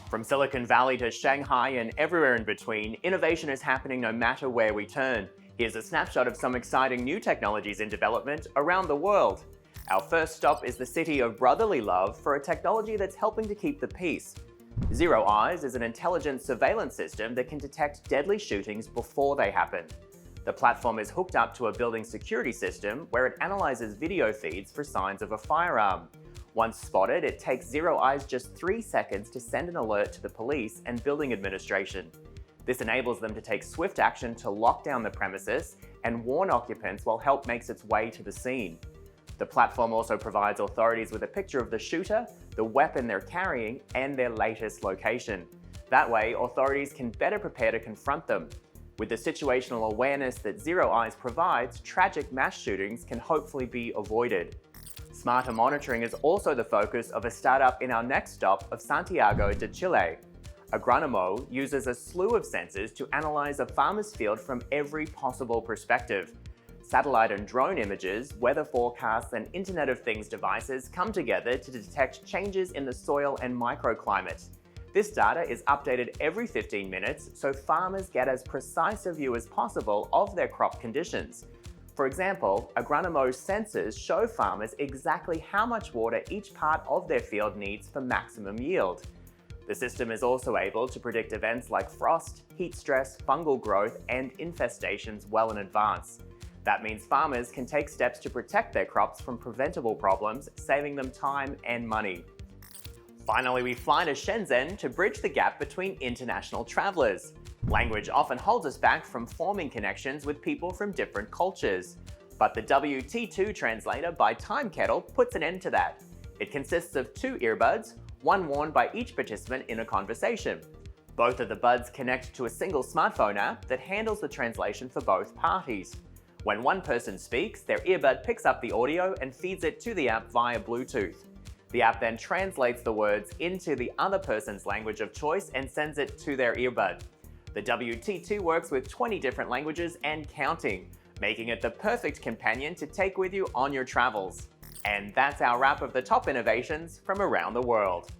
From Silicon Valley to Shanghai and everywhere in between, innovation is happening no matter where we turn. Here's a snapshot of some exciting new technologies in development around the world. Our first stop is the city of brotherly love for a technology that's helping to keep the peace. ZeroEyes is an intelligent surveillance system that can detect deadly shootings before they happen. The platform is hooked up to a building security system where it analyzes video feeds for signs of a firearm. Once spotted, it takes ZeroEyes just 3 seconds to send an alert to the police and building administration. This enables them to take swift action to lock down the premises and warn occupants while help makes its way to the scene. The platform also provides authorities with a picture of the shooter, the weapon they're carrying, and their latest location. That way, authorities can better prepare to confront them. With the situational awareness that ZeroEyes provides, tragic mass shootings can hopefully be avoided. Smarter monitoring is also the focus of a startup in our next stop of Santiago de Chile. Agranimo uses a slew of sensors to analyze a farmer's field from every possible perspective. Satellite and drone images, weather forecasts, and Internet of Things devices come together to detect changes in the soil and microclimate. This data is updated every 15 minutes so farmers get as precise a view as possible of their crop conditions. For example, Agranimo's sensors show farmers exactly how much water each part of their field needs for maximum yield. The system is also able to predict events like frost, heat stress, fungal growth, and infestations well in advance. That means farmers can take steps to protect their crops from preventable problems, saving them time and money. Finally, we fly to Shenzhen to bridge the gap between international travelers. Language often holds us back from forming connections with people from different cultures. But the WT2 translator by Time Kettle puts an end to that. It consists of 2 earbuds, one worn by each participant in a conversation. Both of the buds connect to a single smartphone app that handles the translation for both parties. When one person speaks, their earbud picks up the audio and feeds it to the app via Bluetooth. The app then translates the words into the other person's language of choice and sends it to their earbud. The WT2 works with 20 different languages and counting, making it the perfect companion to take with you on your travels. And that's our wrap of the top innovations from around the world.